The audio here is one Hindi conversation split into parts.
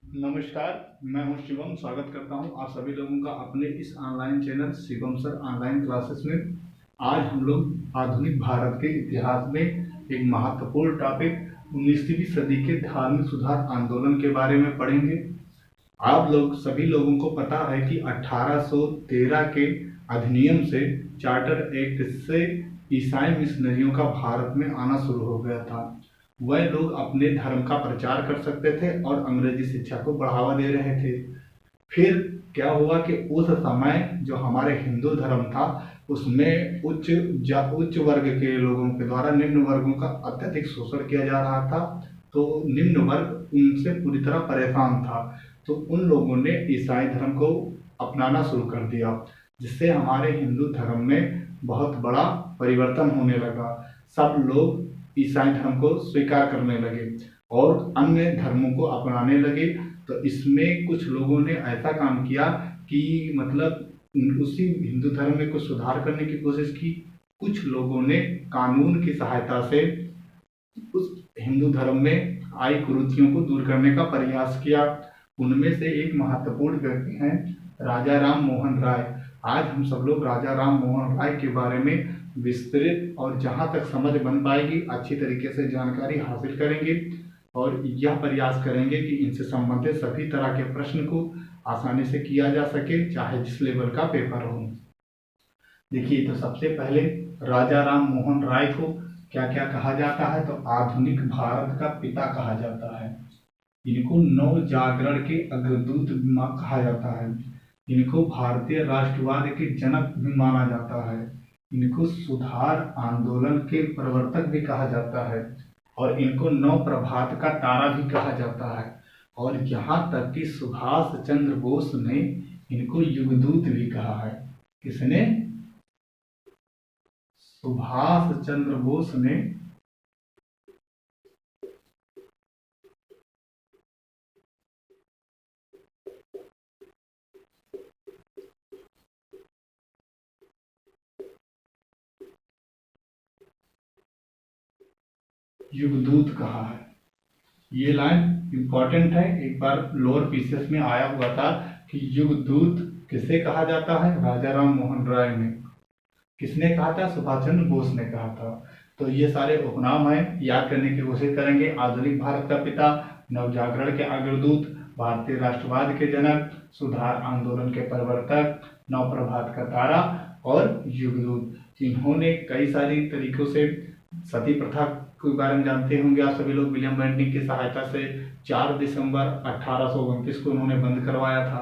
नमस्कार। मैं हूं शिवम। स्वागत करता हूं आप सभी लोगों का अपने इस online channel Shivam sir online classes में। आज हम लोग आधुनिक भारत के इतिहास में एक महत्वपूर्ण टॉपिक 19वीं सदी के धार्मिक सुधार आंदोलन के बारे में पढ़ेंगे। आप लोग सभी लोगों को पता है कि 1813 के अधिनियम से चार्टर एक्ट से ईसाई मिशनरियों का भारत में आना शुरू हो गया था। वह लोग अपने धर्म का प्रचार कर सकते थे और अंग्रेजी शिक्षा को बढ़ावा दे रहे थे। फिर क्या हुआ कि उस समय जो हमारे हिंदू धर्म था उसमें उच्च वर्ग के लोगों के द्वारा निम्न वर्गों का अत्यधिक शोषण किया जा रहा था। तो निम्न वर्ग उनसे पूरी तरह परेशान था। तो उन लोगों ने ईसाई धर्म को अपनाना शुरू कर दिया, जिससे हमारे हिंदू धर्म में बहुत बड़ा परिवर्तन होने लगा। सब लोग ईसाई धर्म को स्वीकार करने लगे और अन्य धर्मों को अपनाने लगे। तो इसमें कुछ लोगों ने ऐसा काम किया कि मतलब उसी हिंदू धर्म में कुछ सुधार करने की कोशिश की। कुछ लोगों ने कानून की सहायता से उस हिंदू धर्म में आई कुरीतियों को दूर करने का प्रयास किया। उनमें से एक महत्वपूर्ण व्यक्ति हैं राजा राम मोहन राय। आज हम सब लोग राजा राम मोहन राय के बारे में विस्तृत और जहां तक समझ बन पाएगी अच्छी तरीके से जानकारी हासिल करेंगे और यह प्रयास करेंगे कि इनसे संबंधित सभी तरह के प्रश्न को आसानी से किया जा सके, चाहे जिस लेवल का पेपर हो। देखिए, तो सबसे पहले राजा राम मोहन राय को क्या क्या कहा जाता है, तो आधुनिक भारत का पिता कहा जाता है। इनको नव जागरण के अग्रदूत भी कहा जाता है। इनको भारतीय राष्ट्रवाद के जनक भी माना जाता है। इनको सुधार आंदोलन के प्रवर्तक भी कहा जाता है और इनको नव प्रभात का तारा भी कहा जाता है। और यहाँ तक कि सुभाष चंद्र बोस ने इनको युगदूत भी कहा है। किसने? सुभाष चंद्र बोस ने युगदूत कहा है। ये लाइन इंपॉर्टेंट है। एक बार लोअर पीसीएस में आया हुआ था कि युगदूत किसे कहा जाता है? राजा राम मोहन राय ने। किसने कहा था? सुभाष चंद्र बोस ने कहा था। तो ये सारे उपनाम हैं, याद करने की कोशिश करेंगे। आधुनिक भारत का पिता, नवजागरण के अग्रदूत, भारतीय राष्ट्रवाद के जनक, सुधार आंदोलन के प्रवर्तक, नव प्रभात का तारा और युगदूत। इन्होंने कई सारी तरीकों से सती प्रथा के बारे में जानते होंगे आप सभी लोग। विलियम बेंटिक की सहायता से 4 दिसंबर 1829 को उन्होंने बंद करवाया था।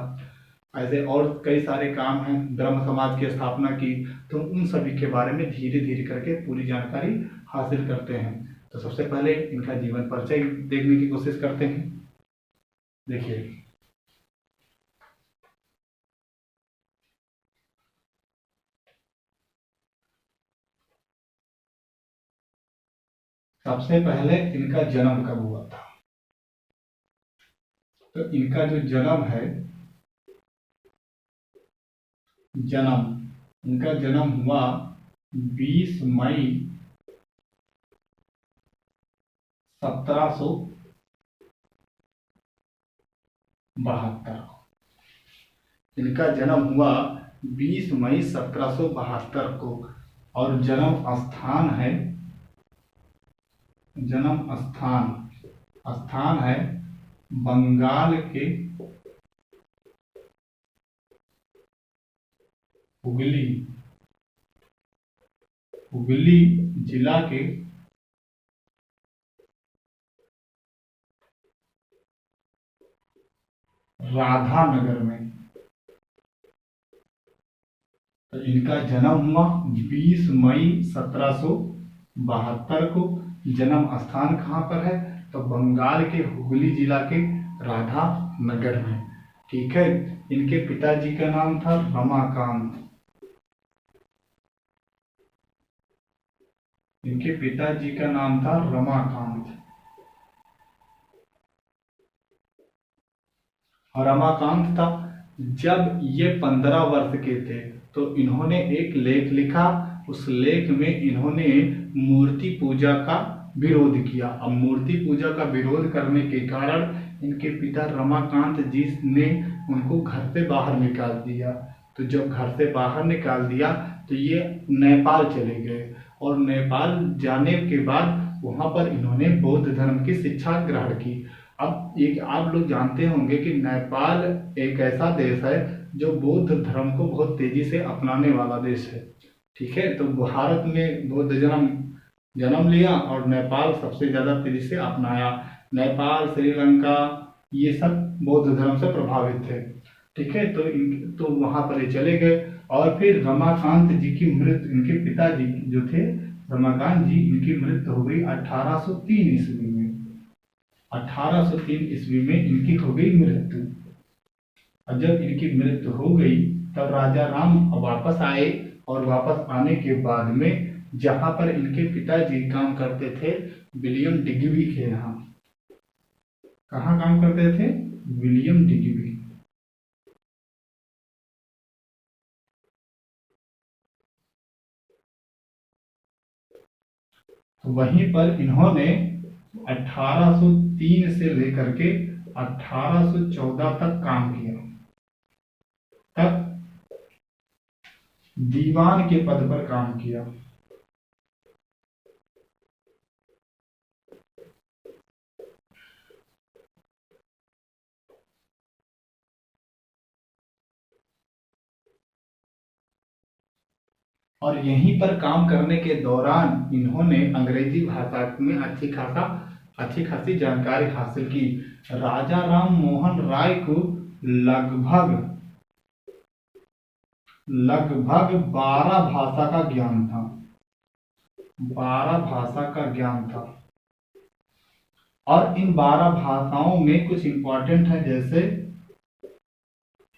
ऐसे और कई सारे काम हैं। ब्रह्म समाज की स्थापना की। तो उन सभी के बारे में धीरे धीरे करके पूरी जानकारी हासिल करते हैं। तो सबसे पहले इनका जीवन परिचय देखने की कोशिश करते हैं। देखिए, सबसे पहले इनका जन्म कब हुआ था? तो इनका जो जन्म है, इनका जन्म हुआ 20 मई 1772। इनका जन्म हुआ 20 मई 1772 को। और जन्म स्थान है बंगाल के हुगली जिला के राधानगर में। तो इनका जन्म हुआ 20 मई 1772 को। जन्म स्थान कहाँ पर है? तो बंगाल के हुगली जिला के राधानगर में। ठीक है। इनके पिताजी का नाम था रमाकांत। इनके पिताजी का नाम था रमाकांत। और रमाकांत था। जब ये 15 वर्ष के थे तो इन्होंने एक लेख लिखा। उस लेख में इन्होंने मूर्ति पूजा का विरोध किया। अब मूर्ति पूजा का विरोध करने के कारण इनके पिता रमाकांत जी ने उनको घर से बाहर निकाल दिया। तो जब घर से बाहर निकाल दिया तो ये नेपाल चले गए, और नेपाल जाने के बाद वहाँ पर इन्होंने बौद्ध धर्म की शिक्षा ग्रहण की। अब एक आप लोग जानते होंगे कि नेपाल एक ऐसा देश है जो बौद्ध धर्म को बहुत तेजी से अपनाने वाला देश है। ठीक है, तो भारत में बौद्ध जन्म लिया और नेपाल सबसे ज्यादा तेजी से अपनाया। नेपाल, श्रीलंका, ये सब बौद्ध धर्म से प्रभावित थे। ठीक है, तो वहां पर ये चले गए, और फिर रमाकांत जी की मृत्यु, इनके पिताजी जो थे रमाकांत जी, इनकी मृत्यु हो गई 1803 ईस्वी में। 1803 ईस्वी में इनकी हो गई मृत्यु। और जब इनकी मृत्यु हो गई तब राजा राम वापस आए, और वापस आने के बाद में जहां पर इनके पिताजी काम करते थे, विलियम डिग्बी के यहाँ। कहाँ काम करते थे? William Digby. तो वहीं पर इन्होंने 1803 से लेकर के 1814 तक काम किया। तब दीवान के पद पर काम किया। और यहीं पर काम करने के दौरान इन्होंने अंग्रेजी भाषा में अच्छी खासी जानकारी हासिल की। राजा राम मोहन राय को लगभग 12 भाषा का ज्ञान था। 12 भाषा का ज्ञान था। और इन 12 भाषाओं में कुछ इंपॉर्टेंट है, जैसे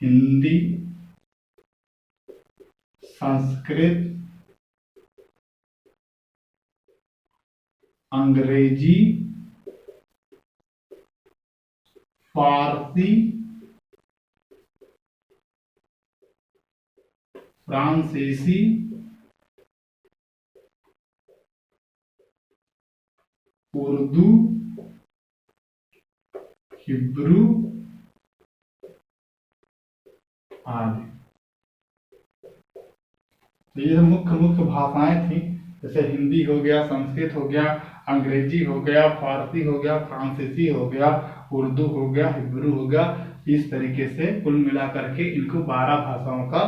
हिंदी, संस्कृत, अंग्रेजी, फारसी, फ्रांसीसी, उर्दू, हिब्रू आदि। तो ये मुख्य भाषाएं थी। जैसे हिंदी हो गया, संस्कृत हो गया, अंग्रेजी हो गया, फारसी हो गया, फ्रांसीसी हो गया, उर्दू हो गया, हिब्रू हो गया। इस तरीके से कुल मिलाकर के इनको 12 भाषाओं का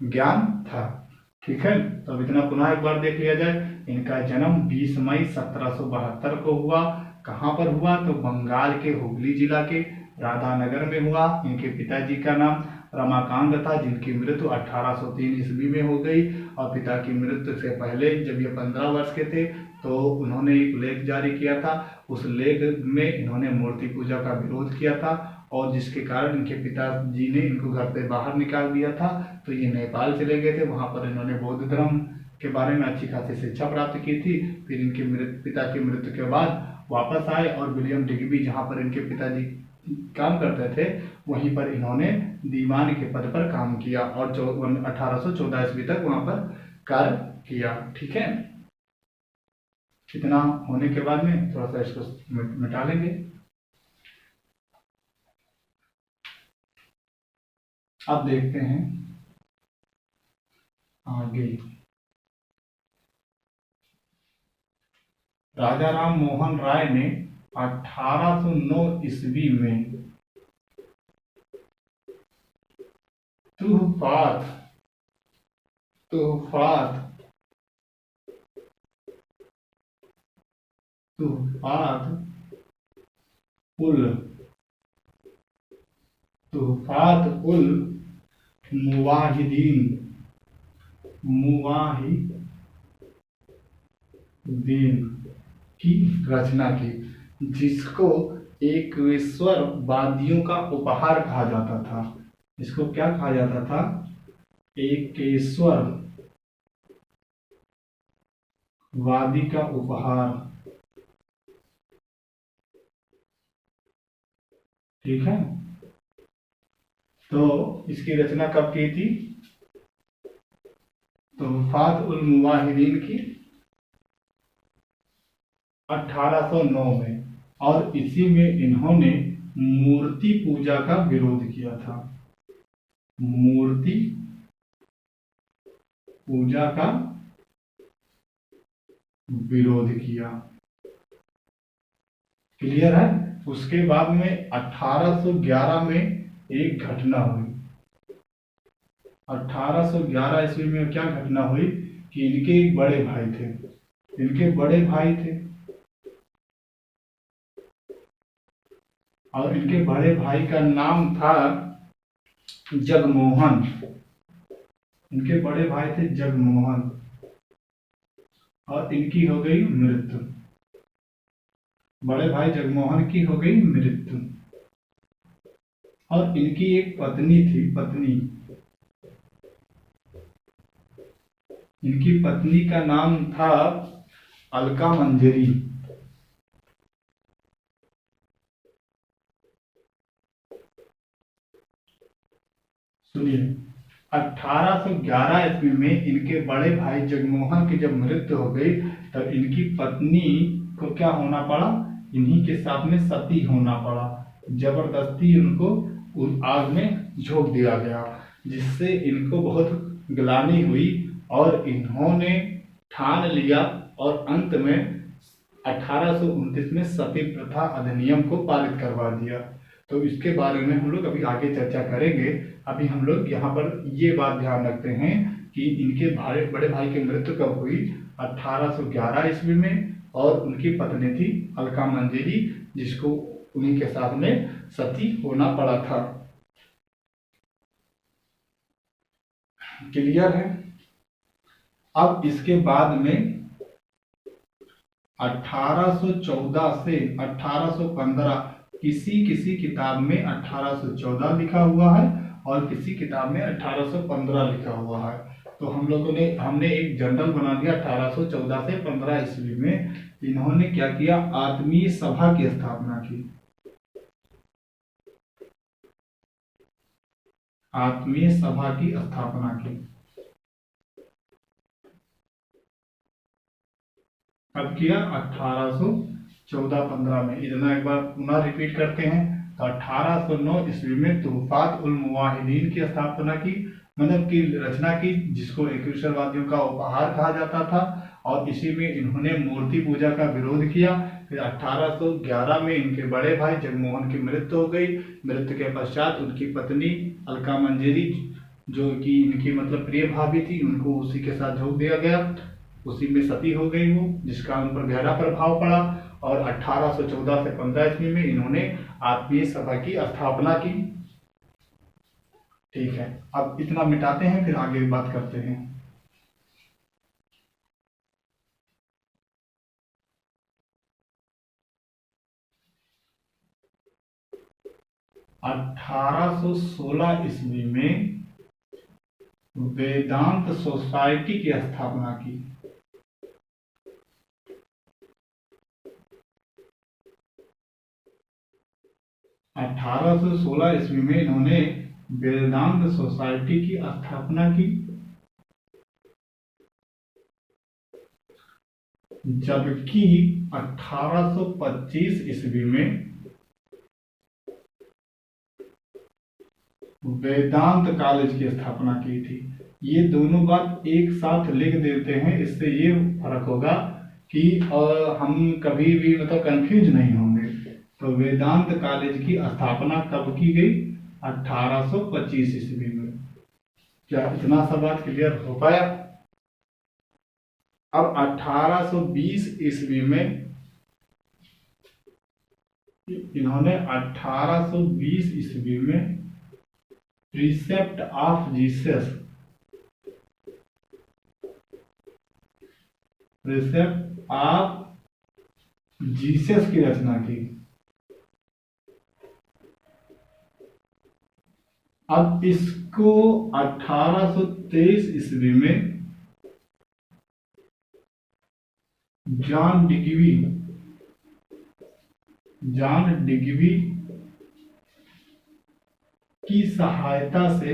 ज्ञान था। ठीक है, तो अब इतना पुनः एक बार देख लिया जाए। इनका जन्म 20 मई 1772 को हुआ। कहाँ पर हुआ? तो बंगाल के हुगली जिला के राधानगर में हुआ। इनके पिताजी का नाम रमाकांत था, जिनकी मृत्यु 1803 ईस्वी में हो गई। और पिता की मृत्यु से पहले जब ये 15 वर्ष के थे तो उन्होंने एक लेख जारी किया था। उस लेख में इन्होंने मूर्ति पूजा का विरोध किया था, और जिसके कारण इनके पिताजी ने इनको घर से बाहर निकाल दिया था। तो ये नेपाल चले गए थे, वहां पर इन्होंने बौद्ध धर्म के बारे में अच्छी खासी शिक्षा प्राप्त की थी। फिर इनके पिता की मृत्यु के बाद वापस आए, और विलियम डिग्बी जहाँ पर इनके पिताजी काम करते थे वहीं पर इन्होंने दीवान के पद पर काम किया, और 1814 ईस्वी तक वहां पर कार्य किया। ठीक है, इतना होने के बाद में थोड़ा सा इसको मिटा लेंगे। अब देखते हैं आगे। राजा राम मोहन राय ने 1809 ईस्वी में तूफात उल मुवाहिदीन की रचना की, जिसको एकेश्वरवादियों का उपहार कहा जाता था। इसको क्या कहा जाता था? एकेश्वरवादी का उपहार। ठीक है, तो इसकी रचना कब की थी? तोहफात उल मुवाहिदीन की 1809 में, और इसी में इन्होंने मूर्ति पूजा का विरोध किया था। मूर्ति पूजा का विरोध किया। क्लियर है। उसके बाद में 1811 में एक घटना हुई। 1811 ईस्वी में क्या घटना हुई कि इनके एक बड़े भाई थे। इनके बड़े भाई थे और इनके बड़े भाई का नाम था जगमोहन। इनके बड़े भाई थे जगमोहन, और इनकी हो गई मृत्यु। बड़े भाई जगमोहन की हो गई मृत्यु, और इनकी एक पत्नी थी। इनकी पत्नी का नाम था अलका मंजरी। सुनिए, 1811 ईस्वी में इनके बड़े भाई जगमोहन की जब मृत्यु हो गई, तब इनकी पत्नी को क्या होना पड़ा, इन्हीं के साथ में सती होना पड़ा। जबरदस्ती उनको उस आग में झोंक दिया गया, जिससे इनको बहुत ग्लानि हुई और इन्होंने ठान लिया और अंत में 1829 में सती प्रथा अधिनियम को पारित करवा दिया। तो इसके बारे में हम लोग अभी आगे चर्चा करेंगे। अभी हम लोग यहाँ पर ये बात ध्यान रखते हैं कि इनके बड़े भाई की मृत्यु कब हुई, 1811 ईस्वी में, और उनकी पत्नी थी अलका मंजरी, जिसको उन्हीं के साथ में सती होना पड़ा था। क्लियर है। अब इसके बाद में 1814 से 1815, किसी किताब में 1814 लिखा हुआ है और किसी किताब में 1815 लिखा हुआ है। तो हमने एक जर्नल बना दिया 1814 से 15 ईस्वी में। इन्होंने क्या किया, आत्मीय सभा की स्थापना की। आत्मीय सभा की स्थापना की। कब किया, 1814-15 में। इतना एक बार पुनः रिपीट करते हैं। तो 1809 ईस्वी में तुहफात उल मुवाहिदीन की स्थापना की, मतलब की रचना की, जिसको एकुशलवादियों का उपहार कहा जाता था, और इसी में इन्होंने मूर्ति पूजा का विरोध किया। फिर 1811 में इनके बड़े भाई जगमोहन की मृत्यु हो गई। मृत्यु के पश्चात उनकी पत्नी अलका मंजरी, जो कि इनकी मतलब प्रिय भाभी थी, उनको उसी के साथ झोंक दिया गया। उसी में सती हो गई वो, जिसका उन पर गहरा प्रभाव पड़ा। और 1814 से 15 ईस्वी में इन्होंने आत्मीय सभा की स्थापना की। ठीक है, अब इतना मिटाते हैं, फिर आगे बात करते हैं। 1816 ईस्वी में वेदांत सोसाइटी की स्थापना की। 1816 ईस्वी में इन्होंने वेदांत सोसाइटी की स्थापना की, जबकि 1825 ईस्वी में वेदांत कॉलेज की स्थापना की थी। ये दोनों बात एक साथ लिख देते हैं, इससे ये फर्क होगा कि हम कभी भी मतलब कंफ्यूज नहीं होंगे। तो वेदांत कॉलेज की स्थापना कब की गई, 1825 ईस्वी में। क्या इतना सा बात क्लियर हो पाया। अब 1820 ईस्वी में इन्होंने 1820 ईस्वी में precept of Jesus, precept of Jesus की रचना की। अब इसको 1823 ईस्वी में जॉन डिग्वी की सहायता से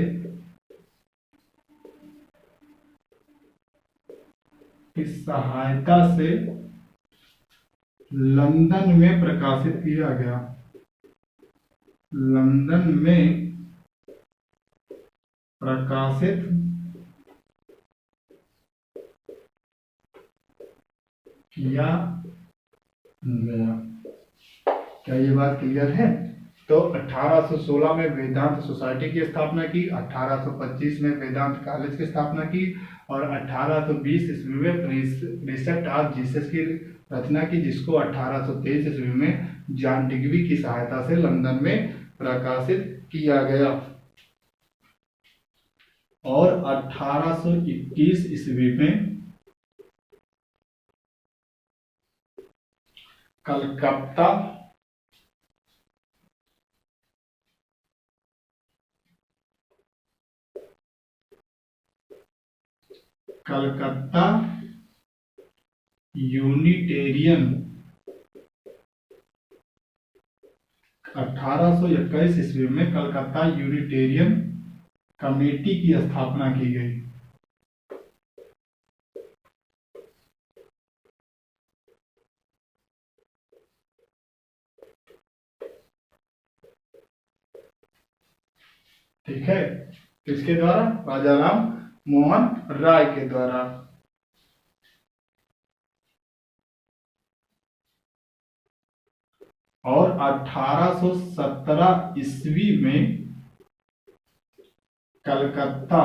लंदन में प्रकाशित किया गया। लंदन में प्रकाशित किया गया। क्या ये बात क्लियर है? तो 1816 में वेदांत सोसाइटी की स्थापना की, 1825 में वेदांत कॉलेज की स्थापना की और 1820 ईस्वी में प्रीसेप्ट ऑफ जीसस की रचना की, जिसको 1823 ईस्वी में जॉन डिग्बी की सहायता से लंदन में प्रकाशित किया गया। और 1821 ईस्वी में कलकत्ता यूनिटेरियन 1821 ईस्वी में कलकत्ता यूनिटेरियन कमेटी की स्थापना की गई। ठीक है, किसके द्वारा? राजा राम मोहन राय के द्वारा। और 1817 ईस्वी में कलकत्ता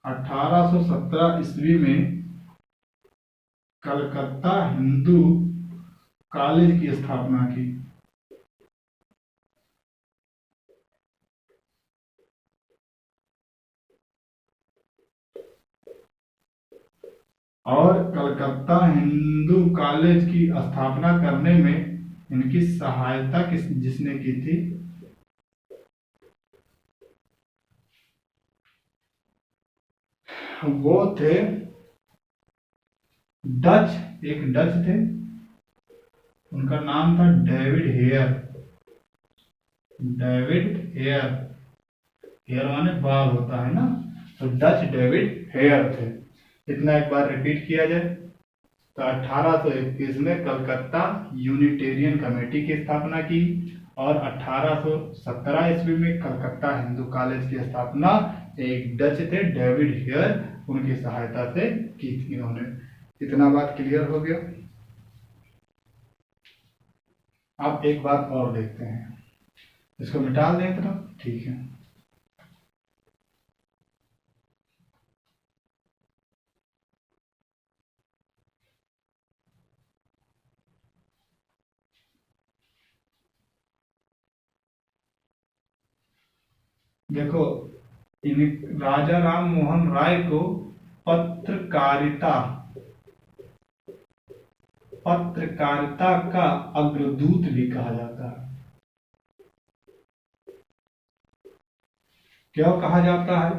1817 ईस्वी में कलकत्ता हिंदू कॉलेज की स्थापना की। और कलकत्ता हिंदू कॉलेज की स्थापना करने में इनकी सहायता जिसने की थी? वो थे एक डच थे, उनका नाम था डेविड हेयर। हेयर माने बाल होता है ना, तो डच डेविड हेयर थे। इतना एक बार रिपीट किया जाए तो 1821 में कलकत्ता यूनिटेरियन कमेटी की स्थापना की और 1817 ईस्वी में कलकत्ता हिंदू कॉलेज की स्थापना एक डच थे डेविड हेयर, उनकी सहायता से की थी इन्होंने। इतना बात क्लियर हो गया। अब एक बात और देखते हैं, इसको मिटा दें इतना, ठीक है। देखो, राजा राम मोहन राय को पत्रकारिता का अग्रदूत भी कहा जाता है। क्यों कहा जाता है?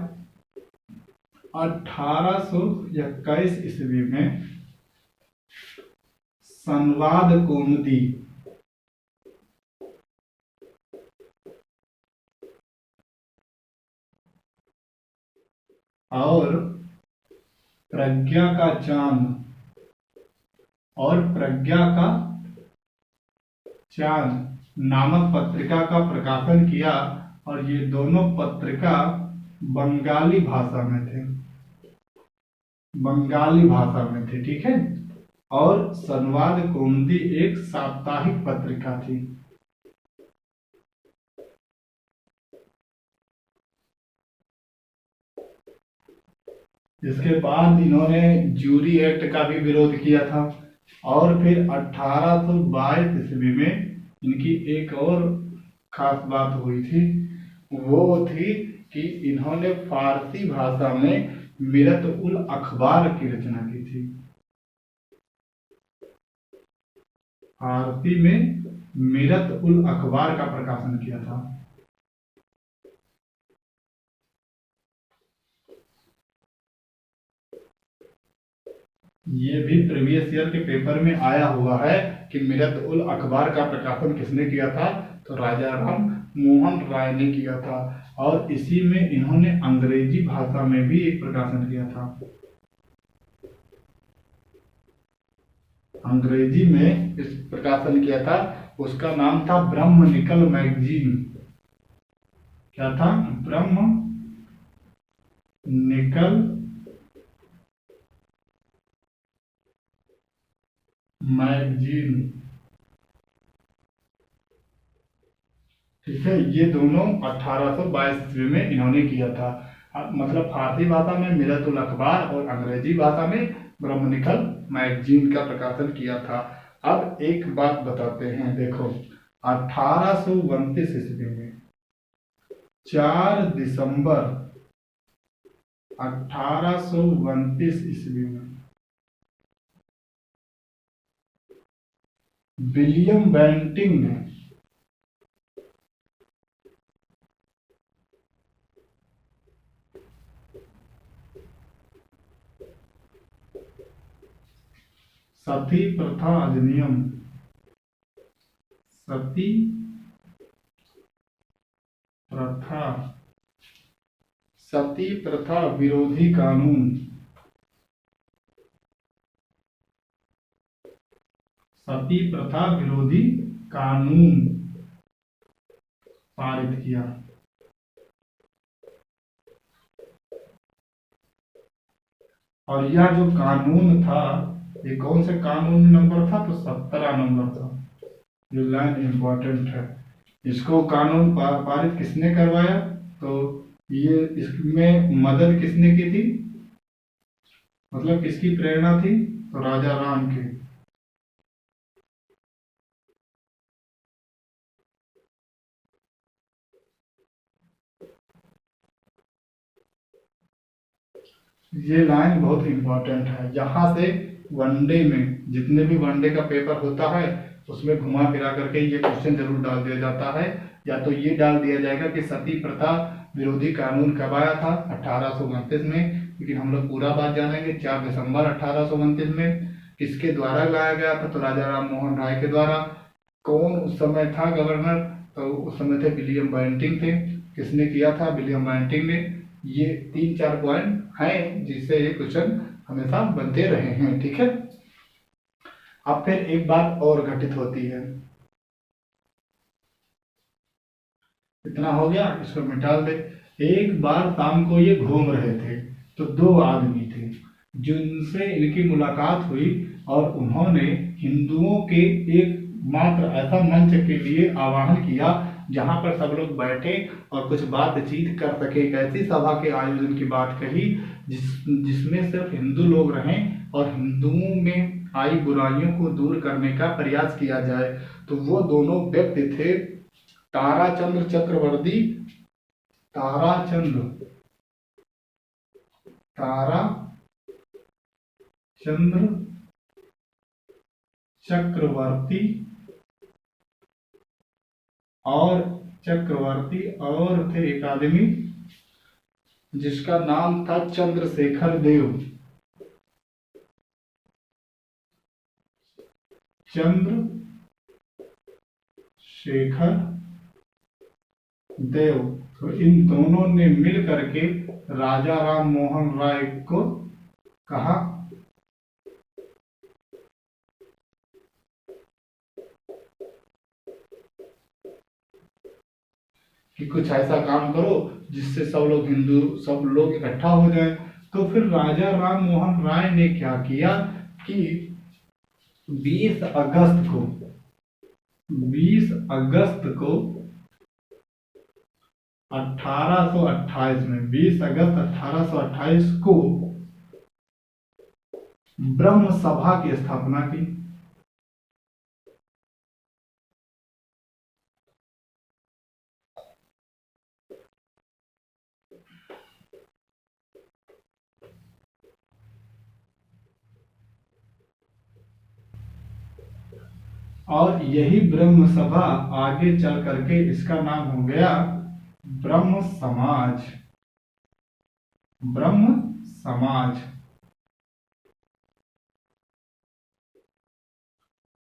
1821 ईस्वी में संवाद कौमुदी और प्रज्ञा का चांद नामक पत्रिका का प्रकाशन किया, और ये दोनों पत्रिका बंगाली भाषा में थे, ठीक है। और संवाद कौमुदी एक साप्ताहिक पत्रिका थी। इसके बाद इन्होंने जूरी एक्ट का भी विरोध किया था। और फिर 1822 ईस्वी में इनकी एक और खास बात हुई थी, वो थी कि इन्होंने फारसी भाषा में मिरत उल अखबार की रचना की थी। फारसी में मिरत उल अखबार का प्रकाशन किया था। ये भी प्रीवियस ईयर के पेपर में आया हुआ है कि मिरत उल अखबार का प्रकाशन किसने किया था? तो राजा राम मोहन राय ने किया था। और इसी में इन्होंने अंग्रेजी भाषा में भी एक प्रकाशन किया था। अंग्रेजी में इस प्रकाशन किया था, उसका नाम था ब्रह्मनिकल मैगजीन। क्या था? ब्रह्म निकल मैगजीन। ठीक है, ये दोनों 1822 ईस्वी में इन्होंने किया था। मतलब फारसी भाषा में मिरतुल अखबार और अंग्रेजी भाषा में ब्रह्मनिकल मैगजीन का प्रकाशन किया था। अब एक बात बताते हैं, देखो 1829 ईस्वी में 4 दिसंबर 1829 ईस्वी में विलियम बेंटिंग ने सती प्रथा अधिनियम, सती प्रथा सती प्रथा विरोधी कानून, सती प्रथा विरोधी कानून पारित किया। और यह जो कानून था, ये कौन से कानून नंबर था? तो 17 नंबर था। ये लाइन इंपॉर्टेंट है। इसको कानून पारित किसने करवाया? तो ये इसमें मदद किसने की थी, मतलब किसकी प्रेरणा थी? तो राजा राम की। ये लाइन बहुत इंपॉर्टेंट है। यहाँ से वनडे में जितने भी वनडे का पेपर होता है उसमें घुमा फिरा करके ये क्वेश्चन जरूर डाल दिया जाता है। या तो ये डाल दिया जाएगा कि सती प्रथा विरोधी कानून कब आया था? 1829 में। लेकिन हम लोग पूरा बात जानेंगे। 4 दिसंबर 1829 में। किसके द्वारा लाया गया था? तो राजा राम मोहन राय के द्वारा। कौन उस समय था गवर्नर? तो उस समय थे विलियम बेंटिंग थे। किसने किया था? विलियम बेंटिंग ने। ये 3-4 पॉइंट हैं जिससे ये क्वेश्चन हमेशा बनते रहे हैं। ठीक है, अब फिर एक बात और घटित होती है। इतना हो गया, इसको मिटा दे। एक बार शाम को ये घूम रहे थे तो 2 आदमी थे जिनसे इनकी मुलाकात हुई और उन्होंने हिंदुओं के एक मात्र ऐसा मंच के लिए आह्वान किया जहां पर सब लोग बैठे और कुछ बातचीत कर सके। एक ऐसी सभा के आयोजन की बात कही जिसमें सिर्फ हिंदू लोग रहें और हिंदुओं में आई बुराइयों को दूर करने का प्रयास किया जाए। तो वो दोनों व्यक्ति थे ताराचंद्र चक्रवर्ती, ताराचंद्र ताराचंद्र चक्रवर्ती और थे एक आदमी जिसका नाम था चंद्रशेखर देव। चंद्रशेखर देव। तो इन दोनों ने मिल करके राजा राम मोहन राय को कहा कि कुछ ऐसा काम करो जिससे सब लोग इकट्ठा हो जाए। तो फिर राजा राम मोहन राय ने क्या किया कि 20 अगस्त को 1828 में 20 अगस्त 1828 को ब्रह्म सभा की स्थापना की। और यही ब्रह्म सभा आगे चल करके इसका नाम हो गया ब्रह्म समाज। ब्रह्म समाज।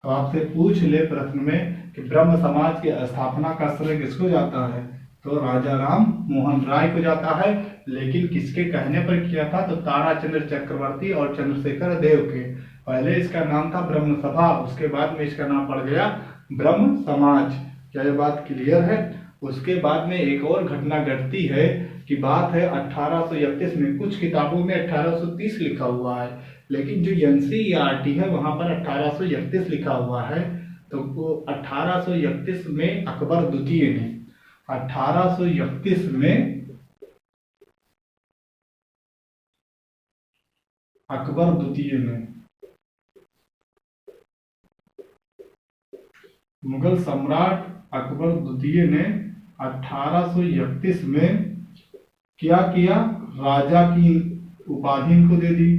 तो आपसे पूछ ले प्रश्न में कि ब्रह्म समाज की स्थापना का श्रेय किसको जाता है? तो राजा राम मोहन राय को जाता है। लेकिन किसके कहने पर किया था? तो ताराचंद्र चक्रवर्ती और चंद्रशेखर देव के। पहले इसका नाम था ब्रह्म सभा, उसके बाद में इसका नाम पड़ गया ब्रह्म समाज। क्या ये बात क्लियर है? उसके बाद में एक और घटना घटती है कि बात है 1831 में। कुछ किताबों में 1830 लिखा हुआ है, लेकिन जो एनसीईआरटी है वहां पर 1831 लिखा हुआ है। तो वो 1831 में अकबर द्वितीय ने 1831 में अकबर द्वितीय ने मुगल सम्राट अकबर द्वितीय ने 1831 में क्या किया? राजा की उपाधि इनको दे दी।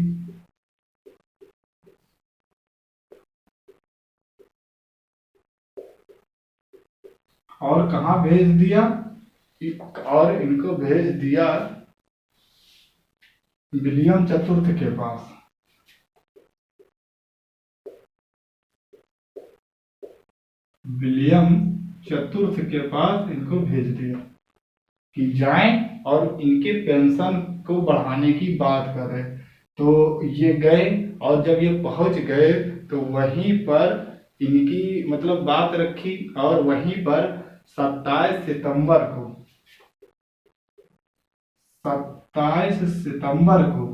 और कहा भेज दिया? और इनको भेज दिया विलियम चतुर्थ के पास। विलियम चतुर्थ के पास इनको भेज दिया कि जाएं और इनके पेंशन को बढ़ाने की बात करें। तो ये गए, और जब ये पहुंच गए तो वहीं पर इनकी मतलब बात रखी, और वहीं पर 27 सितंबर को 27 सितंबर को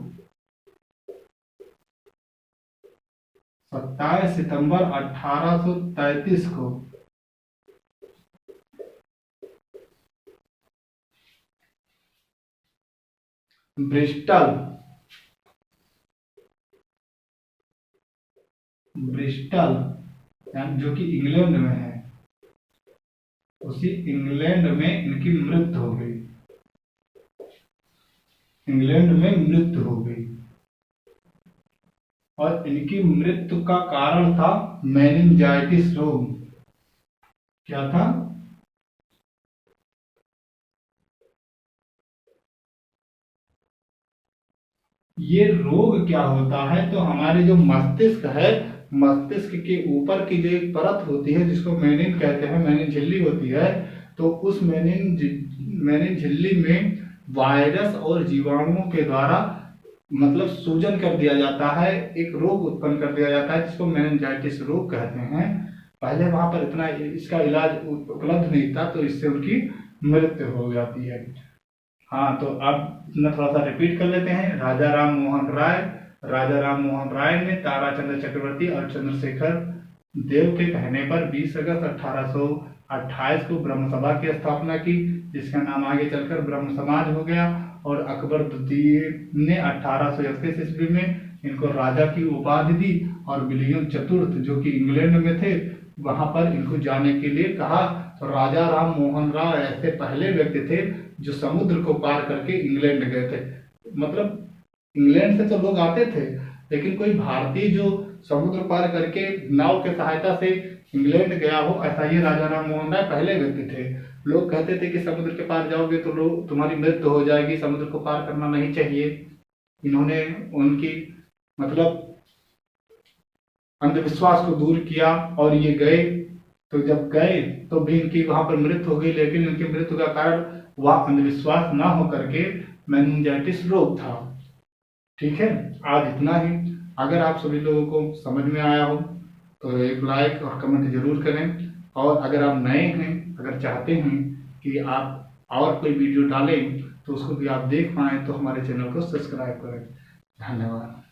27 सितंबर 1833 को ब्रिस्टल जो कि इंग्लैंड में है, उसी इंग्लैंड में इनकी मृत्यु हो गई। इंग्लैंड में मृत्यु हो गई, और इनकी मृत्यु का कारण था मेनिंजाइटिस रोग। क्या था? ये रोग क्या होता है? तो हमारे जो मस्तिष्क है, मस्तिष्क के ऊपर की जो एक परत होती है जिसको मेनिन कहते हैं, मेनिन झिल्ली होती है, तो उस मेनिन झिल्ली में वायरस और जीवाणुओं के द्वारा मतलब सूजन कर दिया जाता है, एक रोग उत्पन्न कर दिया जाता है जिसको मेनिंजाइटिस रोग कहते हैं। पहले वहां पर इतना इसका इलाज उपलब्ध नहीं था, तो इससे उनकी मृत्यु हो जाती है। हाँ, तो अब थोड़ा सा रिपीट कर लेते हैं। राजा राम मोहन राय ने ताराचंद्र चक्रवर्ती और चंद्रशेखर देव के कहने पर 20 अगस्त 1828 को ब्रह्म सभा की स्थापना की, जिसका नाम आगे चलकर ब्रह्म समाज हो गया। और अकबर द्वितीय ने 1831 ईस्वी में इनको राजा की उपाधि दी, और विलियम चतुर्थ जो कि इंग्लैंड में थे वहां पर इनको जाने के लिए कहा। तो राजा राम मोहन राय ऐसे पहले व्यक्ति थे जो समुद्र को पार करके इंग्लैंड गए थे। मतलब इंग्लैंड से तो लोग आते थे, लेकिन कोई भारतीय जो समुद्र पार करके नाव के सहायता से इंग्लैंड गया हो, ऐसा ये राजा राम मोहन राय पहले व्यक्ति थे। लोग कहते थे कि समुद्र के पार जाओगे तो लोग तुम्हारी मृत्यु हो जाएगी, समुद्र को पार करना नहीं चाहिए। इन्होंने उनकी मतलब अंधविश्वास को दूर किया, और ये गए। तो जब गए तो भी इनकी वहां पर मृत्यु हो गई, लेकिन इनकी मृत्यु का कारण वह अंधविश्वास ना होकर के मेनिंजाइटिस रोग था। ठीक है, आज इतना ही। अगर आप सभी लोगों को समझ में आया हो तो एक लाइक और कमेंट जरूर करें, और अगर आप नए हैं, अगर चाहते हैं कि आप और कोई वीडियो डालें तो उसको भी आप देख पाएं, तो हमारे चैनल को सब्सक्राइब करें। धन्यवाद।